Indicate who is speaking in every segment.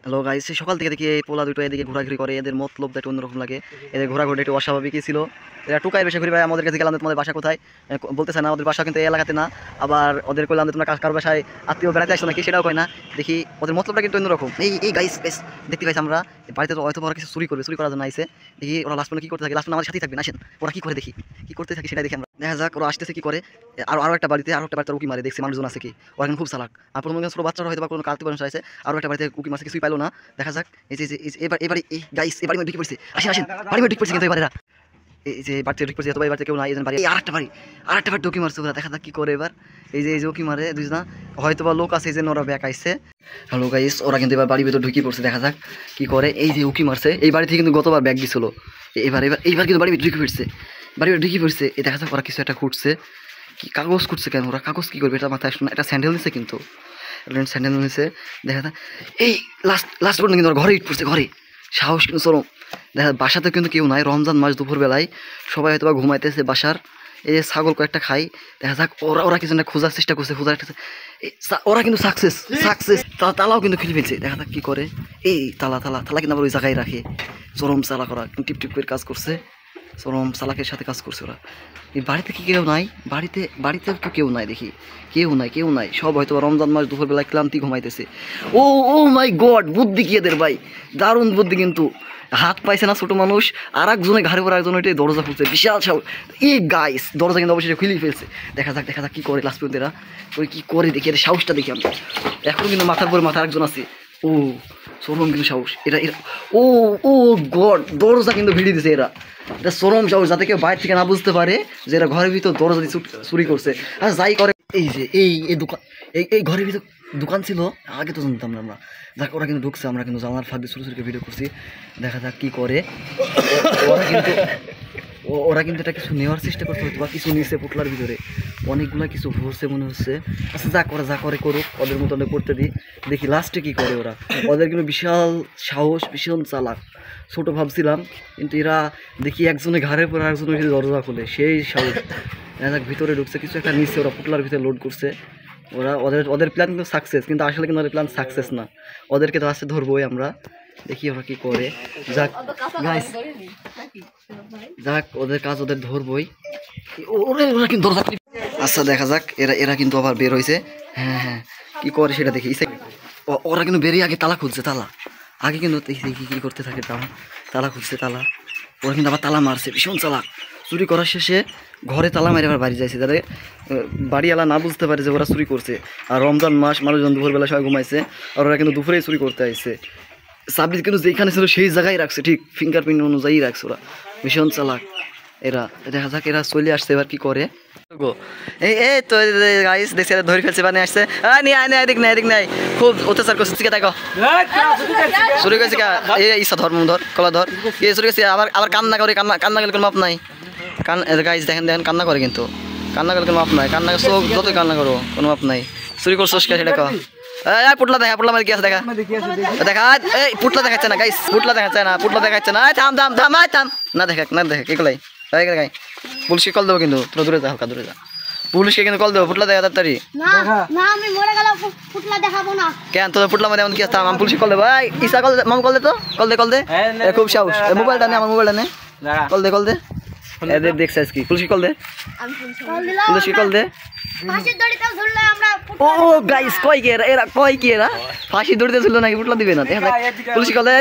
Speaker 1: Hello guys, সকাল থেকে দেখি এই পোলা দুটো এদিকে ঘোরাঘুরি করে, এদের মতলব একটু অন্যরকম লাগে। এদের ঘোরাঘুরি একটু অস্বাভাবিকই ছিল। এরা টুকায় বেশি ঘুরি ভাই, আমাদের কাছে গেলাম তোমাদের বাসা কোথায় বলতেছে না, ওদের বাসা কিন্তু এই এলাকাতে না। আবার ওদের কইলাম তোমরা কার বাসায় আত্মীয় বেড়াতে আসছো নাকি, সেটাও কয় না। দেখি ওদের মতলবটা কিন্তু অন্যরকম। এই গাইস বেশ দেখতে পাইছি আমরা বাড়িতে তো হয়তো ওরা কিছু চুরি করার জন্য আইসে। দেখি ওরা লাস্ট কি করতে থাকে, লাস্ট আমাদের সাথেই থাকবে, আসেন ওরা কি করে দেখি, কি করতে থাকে সেটাই দেখি আমরা। দেখা যাক ওরা আসতেছে কি করে। আরো একটা বাড়িতে উকি মারে, দেখছি মানুষজন আছে কি, ওরা কিন্তু খুব চালাক। আর প্রথম ছোট বাচ্চারা হয়তো বা কোনো কালতে মানুষ আছে, আরো একটা বাড়িতে উকি মারছে, কিছুই পাইলো না। দেখা যাক এই যে এবারে এই গাইস এবারে ঢুকে পড়ছে, আসেন বাড়ি ঢুকে পড়ছে কিন্তু এবারে এই যে বাড়িতে ঢুকে পড়ছে, এত বাড়িতে কেউ নাই, বাড়ি আরেকটা বাড়ি ঢুকি মারছে ওরা। দেখা যাক কি করে এবার। এই যে উকি মারে দুজনা, হয়তো বা লোক আছে, এই যে ওরা ব্যাক আইসে। হ্যালো গাইস, ওরা কিন্তু এবার বাড়ির ভিতর ঢুকি পড়ছে, দেখা যাক কি করে। এই যে উকি মারছে, এই বাড়ি থেকে কিন্তু গতবার ব্যাগ দিছিল, এইবার কিন্তু বাড়ি ঢুকে পড়ছে, এই দেখা যাক ওরা কিছু একটা খুঁজছে। কি কাগজ খুঁজছে কেন ওরা, কাগজ কি করবে এটা মাথায় আসলো না। একটা স্যান্ডেল নিছে, কিন্তু স্যান্ডেল নিছে। দেখা যায় এই লাস্ট পর্যন্ত কিন্তু ওরা ঘরে ইট পড়ছে, ঘরে সাহস কিন্তু চরম। দেখা বাসাতে কিন্তু কেউ নাই, রমজান মাস দুপুরবেলায় সবাই হয়তো বা ঘুমাইতেছে বাসার। এই যে ছাগল কয়েকটা খাই। দেখা যাক ওরা কিছু না খোঁজার চেষ্টা করছে, ওরা কিন্তু সাকসেস তালাও কিন্তু খুলে ফেলছে। দেখা যাক কি করে। এই তালা কিন্তু আবার ওই জায়গায় রাখে। চরম চালা করা, টিপ করে কাজ করছে, চরম চালাকের সাথে কাজ করছে ওরা। এই বাড়িতে কি কেউ নাই, বাড়িতে তো কেউ নাই, দেখি কেউ নাই। সব হয়তো রমজান মাস দুপুরবেলায় ক্লান্তি ঘুমাইতেছে। ও মাই গড, বুদ্ধি কি এদের ভাই, দারুণ বুদ্ধি। কিন্তু হাত পাইছে না ছোট মানুষ, আর একজনের ঘাড়ে পর একজন ওইটাই দরজা খুলছে, বিশাল সাহস। এই গাইস দরজা কিন্তু অবশ্যই খুলেই ফেলছে। দেখা যাক কি করে লাস্ট পর্যন্ত এরা ওই কি করে। দেখি এর সাহসটা দেখি আমি। এখনো কিন্তু মাথার পর মাথা একজন আছে। ও চরম কিন্তু সাহস এরা। ও গড, দরজা কিন্তু ভিড়িয়ে দিছে এরা। এটা চরম সাহস, যাতে কেউ বাইরে থেকে না বুঝতে পারে যে এরা ঘরের ভিতর দরজা দিয়ে চুরি করছে। আর যাই করে এই যে এই দোকান, এই ঘরের ভিতর দোকান ছিল, আগে তো জানতাম না আমরা। যাক ওরা কিন্তু ঢুকছে, আমরা কিন্তু জানালার ফাঁক দিয়ে ছোটো ভিডিও করছি। দেখা যাক কি করে। ওরা কিন্তু এটা কিছু নেওয়ার চেষ্টা করতে হতো, বা কিছু নিয়েছে পুটলার ভিতরে, অনেকগুলা কিছু ভরছে মনে হচ্ছে। আচ্ছা যা করে করুক, ওদের মতো করতে দিই, দেখি লাস্টে কি করে ওরা। ওদের কিন্তু বিশাল সাহস, ভীষণ চালাক। ছোটো ভাবছিলাম, কিন্তু এরা দেখি একজনে ঘাড়ের পর একজনের ভিতরে দরজা খুলে, সেই সাহস। দেখ ভিতরে ঢুকছে, কিছু একটা নিচ্ছে ওরা, পুটলার ভিতরে লোড করছে ওরা। ওদের প্ল্যান কিন্তু সাকসেস, কিন্তু আসলে কিন্তু ওদের প্ল্যান সাকসেস না। ওদেরকে তো আসতে ধরবোই আমরা, দেখি ওরা কি করে। যাক ওদের কাজ ওদের ধরবই। ওরা কিন্তু দরজা। আচ্ছা দেখা যাক এরা কিন্তু আবার বের হয়েছে। হ্যাঁ কি করে সেটা দেখি। ওরা কিন্তু বেরিয়ে আগে তালা খুঁজছে, আগে কিন্তু দেখি কি করতে থাকে। তালা খুঁজছে, ওরা কিন্তু আবার তালা মারছে, ভীষণ চালাক। চুরি করার শেষে ঘরে তালা মারে আবার বাড়ি যাইছে, যাতে বাড়িওয়ালা না বুঝতে পারে যে ওরা চুরি করছে। আর রমজান মাস, মানুষজন দুপুরবেলা সবাই ঘুমাইছে, আর ওরা কিন্তু দুপুরেই চুরি করতে আসছে। সাব্বির কিন্তু যেখানে ছিল সেই জায়গায় রাখছে, ঠিক ফিঙ্গারপ্রিন্ট অনুযায়ী রাখছে ওরা, ভীষণ চালাক এরা। দেখা যাক এরা চলে আসছে, এবার কি করে। এই তো গাইস দেখছি ধরে ফেলছে, বানিয়ে আসছে। এদিক নাই খুব অত্যাচার করছে। দেখো চুরি করেছে, ইচ্ছা ধর কলা ধর চুরি করছে। আবার কান্না করে, কান্না গেলে কোনো মাপ নাই। গাইস দেখেন কান্না করে, কিন্তু কান্না করলে কোনো মাপ নাই। কান্না চোখ যতই কান্না করো কোনো মাপ নাই। চুরি করছো সেটা কো। পুটলা মানে কি আছে দেখা এই পুটলা দেখাচ্ছে না গাইস, পুটলা দেখাচ্ছে না। থাম না দেখ এগুলাই গাই। পুলিশকে কল দেবো, কিন্তু তোরা দূরে যা, হালকা দূরে যা। পুলিশকে কিন্তু কল দেবো, পুটলা দেখা তাড়াতাড়ি। কেন তোর পুটলা মানে এমন কি আসতাম, আমি পুলিশকে কল দেবো। ইসা কল দে, মামু কল দে। খুব সাহস, মোবাইলটা নে, আমার মোবাইলটা নে, কল দে। এদের দেখছিস কি, পুলিশকে কল দে। ও গাইস কয় কি এরা ফাঁসি দড়িতে ছিল নাকি, পুটলা দিবে না। পুলিশ কল দেয়,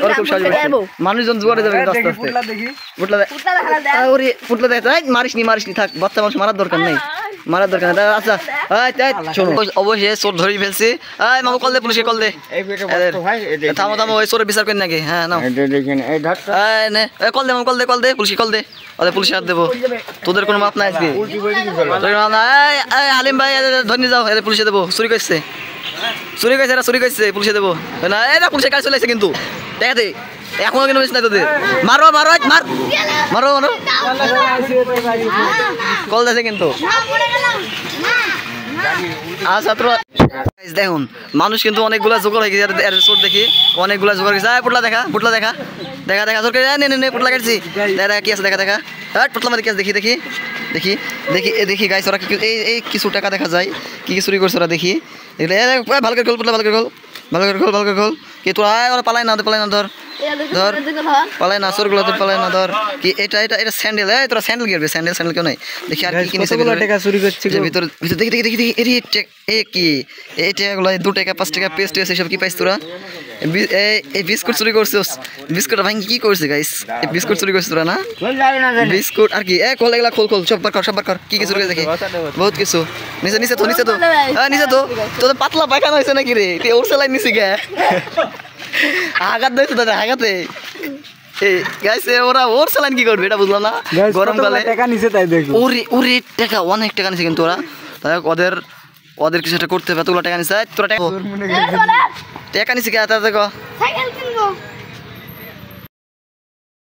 Speaker 1: ওরা খুব সাহস। মানুষজন জোয়ারে যাবে আস্তে আস্তে। পুটলা দেয়, মারিসনি থাক, বাচ্চা মানুষ মারার দরকার নেই। আচ্ছা শোনো, অবশ্যই চোর ধরে ফেলছি। মামু কল দে, পুলিশকে কল দে। থামো ওই চোরের বিচার করি নাকি। হ্যাঁ নাও কল দে, মামু কল দে, পুলিশকে কল দে। পুলিশে হাত দেবো, তোদের কোনো মাপ নাই আজকে। হালিম ভাই ধরে যাও, পুলিশে দেবো। চুরি করছে, পুলিশে দেবো না। এরা পুলিশের কাছে চলে আসছে, কিন্তু দেখাতে এখনো কিন্তু বেশি নাই তোদের। মারো কল দিয়েছে কিন্তু। আচ্ছা দেখুন, মানুষ কিন্তু অনেকগুলা জোগাড় হয়ে গেছে। চোর দেখি অনেকগুলা জোগাড় গেছে। পুটলা দেখা চোর পুটলা কাটছি। দেখা কি আছে, দেখা পুটলা মারি কি আছে, দেখি গাইস। ওরা এই কিছু টাকা দেখা যায়, কি চুরি করছে ওরা। দেখি ভালো করে খোল পুতলা ভালো করে খোল ভালো করে খোল কি তোরা ওরা পালাই না ধর পালাই না সরগুলো তো পালাই না ধর কি এটা স্যান্ডেল তোরা স্যান্ডেল কিনবে স্যান্ডেল কেউ নাই দেখি আর কি কিনেছে
Speaker 2: টাকা চুরি করছে
Speaker 1: ভিতর দেখি এ কি এই টাকাগুলো 2 টাকা 5 টাকা পেস্ট হয়েছে সব কি পাইছ তোরা এই বিস্কুট চুরি করছিস বিস্কুট ভাঙি কি করছিস গাইস এই বিস্কুট চুরি করছিস তোরা না বিস্কুট আর কি খোল এগুলা খোল সব বার কর কি চুরি করে দেখি বহুত কিছু নিচে তো তোদের পাতলা পায়খানা হয়েছে নাকি রে তুই ওর সেলাই নিছি গে আঘাত দিয়েছে দাদা আঘাতে গাইস ওরা ওর সেলাইন কি করবে এটা বুঝলাম না গরমকালে
Speaker 2: টাকা নিছে তাই দেখো
Speaker 1: ওরে টাকা অনেক টাকা নিছে কিন্তু ওরা তাই ওদের কিছু একটা করতে হবে এতগুলো টাকা নিছে তোরা টাকা নিছে কে দেখো সাইকেল কিনবো